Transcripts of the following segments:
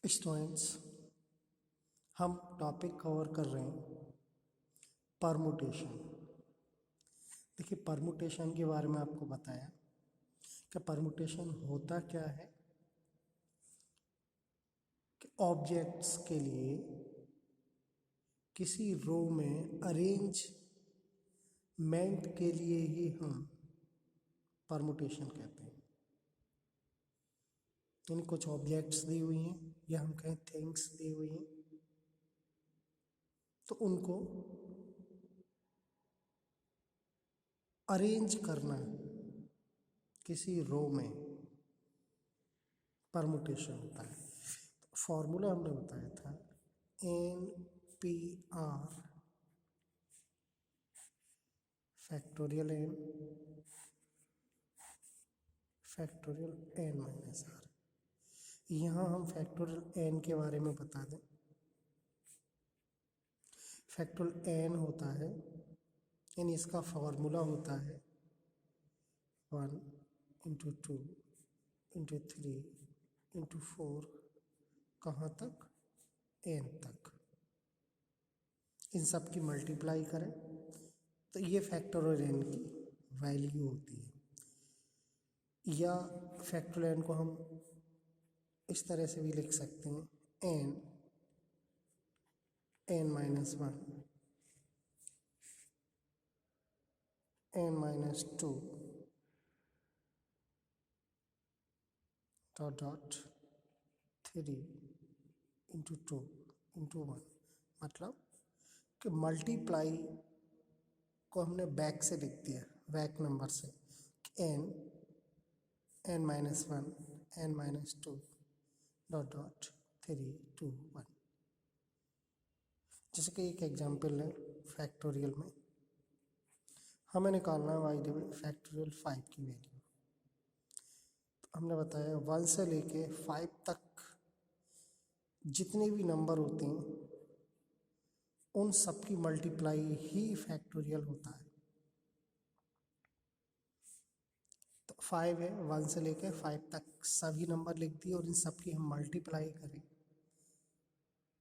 Students, हम topic cover कर रहे हैं परमुटेशन। देखिए, परमुटेशन के बारे में आपको बताया कि परमुटेशन होता क्या है कि ऑब्जेक्ट्स के लिए किसी रो में अरेंजमेंट के लिए ही हम परमुटेशन कहते हैं। यानी कुछ ऑब्जेक्ट्स दी हुई हैं या हम कहें थिंग्स दी हुई हैं, तो उनको अरेंज करना किसी रो में परमुटेशन होता है। तो फॉर्मूला हमने बताया था NPR factorial n minus R. यहाँ हम फैक्टोरियल n के बारे में बता दें। फैक्टोरियल n होता है, यानी इसका फॉर्मूला होता है 1 इंटू 2 इंटू 3 इंटू 4, कहाँ तक? n तक। इन सब की मल्टीप्लाई करें तो ये फैक्टोरियल n की वैल्यू होती है। या फैक्टोरियल n को हम इस तरह से भी लिख सकते हैं n minus 1 n minus 2 dot 3 into 2 into 1। मतलब कि मल्टीप्लाई को हमने बैक से लिख दिया, बैक नंबर से n minus 1 n minus 2 dot 3 2 1। जैसे कि एक एग्जाम्पल है, फैक्टोरियल में हमें निकालना है y फैक्टोरियल 5 की वैल्यू। तो हमने बताया 1 से लेके 5 तक जितने भी नंबर होते हैं उन सब की मल्टीप्लाई ही फैक्टोरियल होता है। तो 5 है, 1 से लेके 5 तक सभी नंबर लिख दिए और इन सब की हम मल्टीप्लाई करें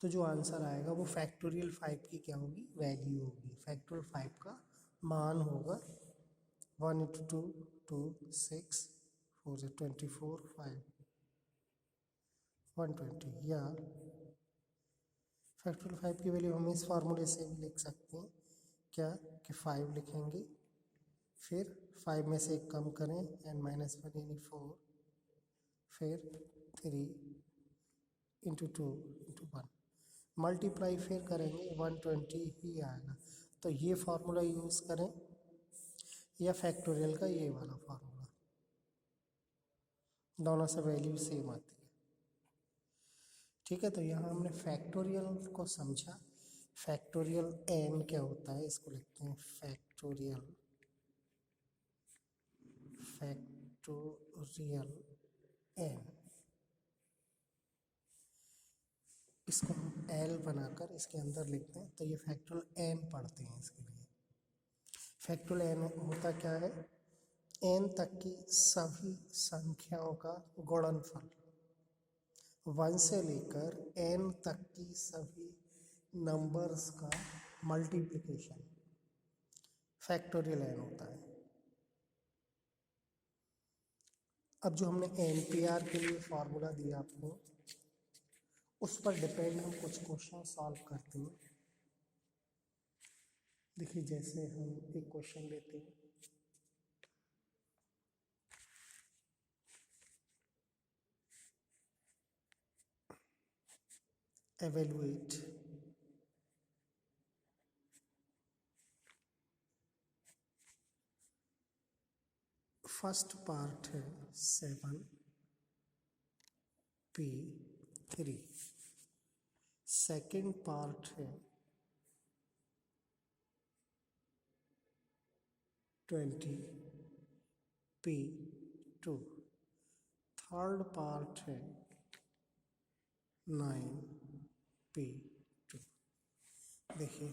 तो जो आंसर आएगा वो फैक्टोरियल 5 की क्या होगी? वैल्यू होगी। फैक्टोरियल 5 का मान होगा 1 इंटू 2 2 6 4 24 5 120। या फैक्टोरियल 5 की वैल्यू हम इस फार्मूले से भी लिख सकते हैं, क्या कि 5 लिखेंगे, फिर 5 में से एक कम करें n माइनस 1 यानी 4, फिर 3 इंटू 2 इंटू 1 मल्टीप्लाई फिर करेंगे 120 ही आएगा। तो ये फार्मूला यूज़ करें या फैक्टोरियल का ये वाला फार्मूला, दोनों से वैल्यू सेम आती है। ठीक है, तो यहाँ हमने फैक्टोरियल को समझा। फैक्टोरियल n क्या होता है, इसको लिखते हैं फैक्टोरियल n। इसको हम l बनाकर इसके अंदर लिखते हैं, तो ये फैक्टोरियल n पढ़ते हैं। इसके लिए फैक्टोरियल n होता क्या है? n तक की सभी संख्याओं का गुणनफल, 1 से लेकर n तक की सभी नंबर्स का मल्टीप्लिकेशन फैक्टोरियल n होता है। अब जो हमने NPR के लिए फॉर्मूला दिया आपको, उस पर डिपेंड हम कुछ क्वेश्चन सॉल्व करते हैं। देखिए, जैसे हम एक क्वेश्चन लेते हैं, एवेलुएट फर्स्ट पार्ट है 7P3, सेकंड पार्ट है 20P2, थर्ड पार्ट है 9P2। देखिए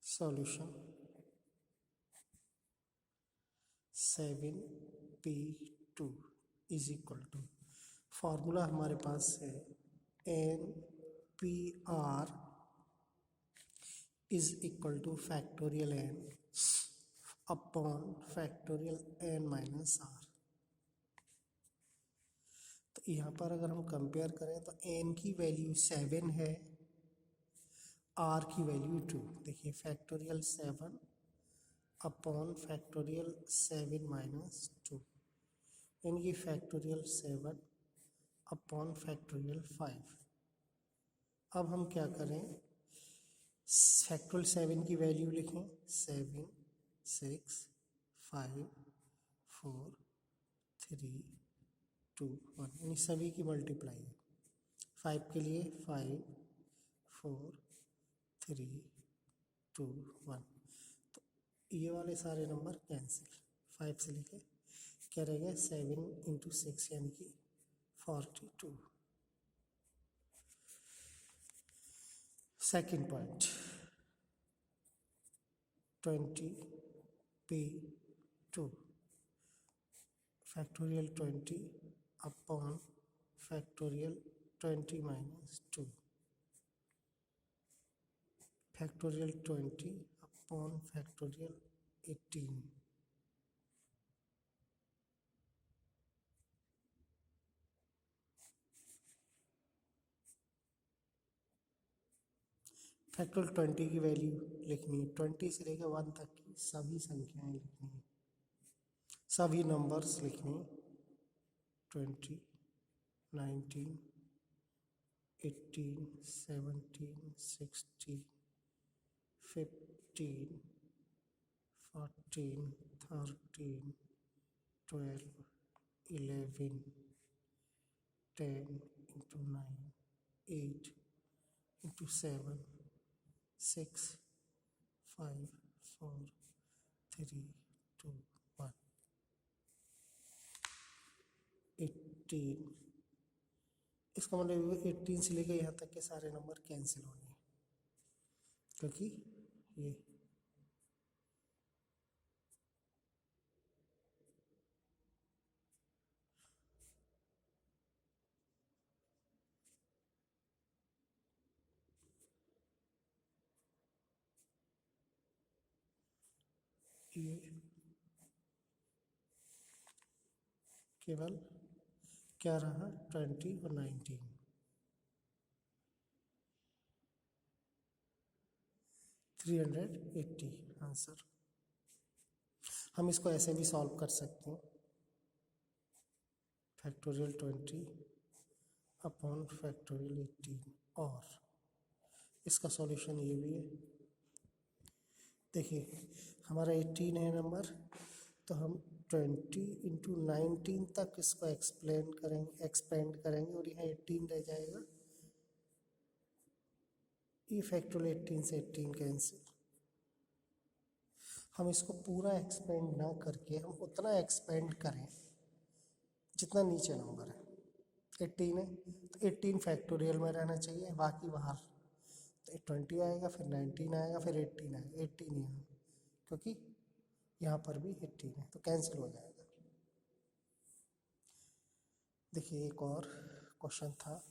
solution 7P2 is equal to, formula हमारे पास है N P R is equal to factorial N upon factorial N minus R. तो यहाँ पर अगर हम कंपेयर करें तो एन की वैल्यू 7 है, आर की वैल्यू 2। देखिए फैक्टोरियल 7 अपॉन फैक्टोरियल 7 माइनस 2, यानी कि फैक्टोरियल 7 अपॉन फैक्टोरियल 5। अब हम क्या करें, फैक्टोरियल 7 की वैल्यू लिखें, 7 6 5 4 3 2 1, यानी सभी की मल्टीप्लाई है। 5 के लिए 5 4 3 2 1, तो ये वाले सारे नंबर कैंसिल। 5 से लेके क्या रहेगा 7 इंटू 6 यानी कि 42। Second point 20p2 factorial 20 upon factorial 20 minus 2, factorial 20 upon factorial 18, factorial 20 की वैल्यू लिखनी है, 20 से लेकर 1 तक की सभी संख्याएं लिखनी है, सभी नंबर्स लिखने, 20 19 18 17 16 15 14 13 12 11 10 into 9 8 into 7 6 5 4 3 2 1 18। इसका मतलब 18 से लेकर यहाँ तक के सारे नंबर कैंसिल होंगे, क्योंकि ये केवल क्या रहा 20 और 19। 380 आंसर। हम इसको ऐसे भी सॉल्व कर सकते हैं, फैक्टोरियल 20 अपॉन फैक्टोरियल 18, और इसका सॉल्यूशन ये भी है। देखिए हमारा 18 है नंबर, तो हम 20 इंटू 19 तक इसको एक्सपेंड करेंगे और यहाँ 18 रह जाएगा। ये फैक्टोरियल 18 से 18 कैंसिल। हम इसको पूरा एक्सपेंड ना करके हम उतना एक्सपेंड करें जितना नीचे नंबर है। 18 है तो 18 फैक्टोरियल में रहना चाहिए, बाकी बाहर। तो 20 आएगा, फिर 19 आएगा, फिर 18 आएगा, 18 यहाँ, क्योंकि यहाँ पर भी 18 है तो कैंसिल हो जाएगा। देखिए एक और क्वेश्चन था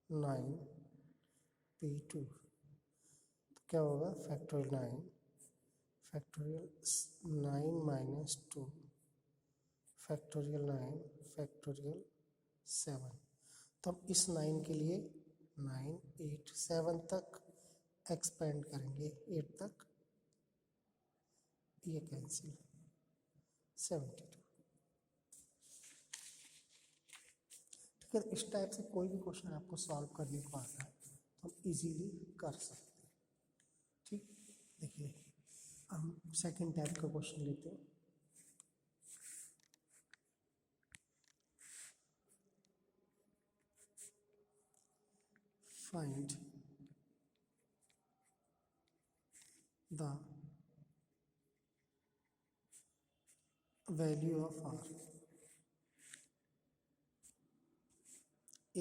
9p2, तो क्या होगा factorial 9 factorial 9 minus 2 factorial 9 factorial 7। तो हम इस 9 के लिए 9 8 7 तक एक्सपेंड करेंगे, 8 तक, ये कैंसिल 72। ठीक है, इस टाइप से कोई भी क्वेश्चन आपको सॉल्व करने को आता है तो हम इजीली कर सकते हैं। ठीक, देखिए हम सेकंड टाइप का क्वेश्चन लेते हैं। Find the value of r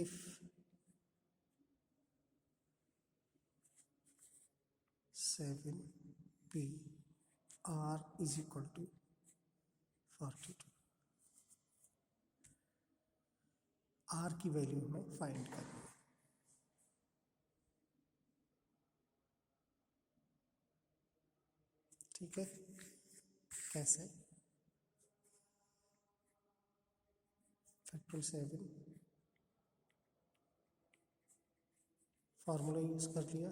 if 7p r is equal to 42। Are की वैल्यू हमें फाइंड करनी है। ठीक है, कैसे? फैक्टोरियल 7 फार्मूला यूज़ कर लिया।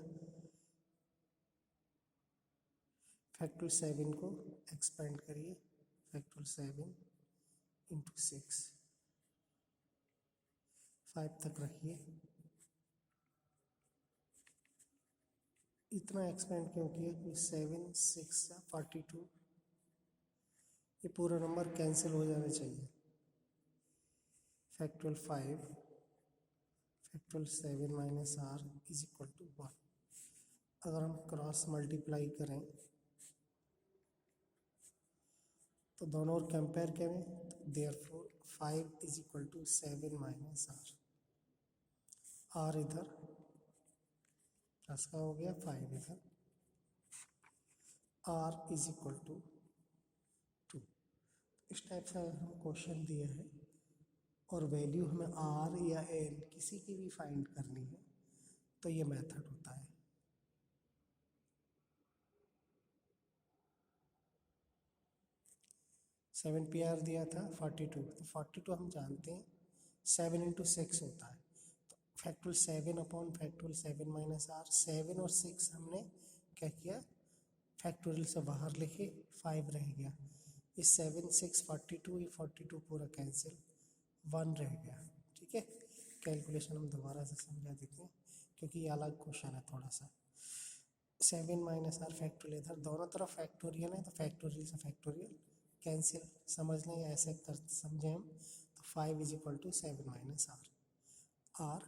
फैक्टोरियल 7 को एक्सपेंड करिए, फैक्टोरियल 7 इंटू 6, 5 तक रखिए। इतना एक्सपेंड क्यों किया? कि 7 6 42, ये पूरा नंबर कैंसिल हो जाना चाहिए। Factorial 5 factorial 7 minus R is equal to 1। अगर हम क्रॉस मल्टीप्लाई करें तो दोनों और कंपेयर करें, therefore 5 is equal to 7 minus R. R इधर प्लस का हो गया, 5 इधर, आर इज इक्वल टू 2। इस टाइप से हम क्वेश्चन दिए हैं और वैल्यू हमें आर या एन किसी की भी फाइंड करनी है तो ये मेथड होता है। सेवन पी आर दिया था 42, तो 42 हम जानते हैं 7 इंटू 6 होता है, तो factorial 7 upon factorial 7 minus R. 7 और 6 हमने क्या किया, फैक्टोरियल से बाहर लिखे, 5 रह गया। इस 7 6 42, ये 42 पूरा कैंसिल, 1 रह गया। ठीक है, कैलकुलेशन हम दोबारा से समझा देते हैं क्योंकि ये अलग क्वेश्चन है थोड़ा सा। 7 माइनस आर फैक्टोरियल, इधर दोनों तरफ फैक्टोरियल है तो फैक्टोरियल से फैक्टोरियल कैंसिल, समझ लें या ऐसे कर समझें हम, तो 5 is equal to 7 minus R. Are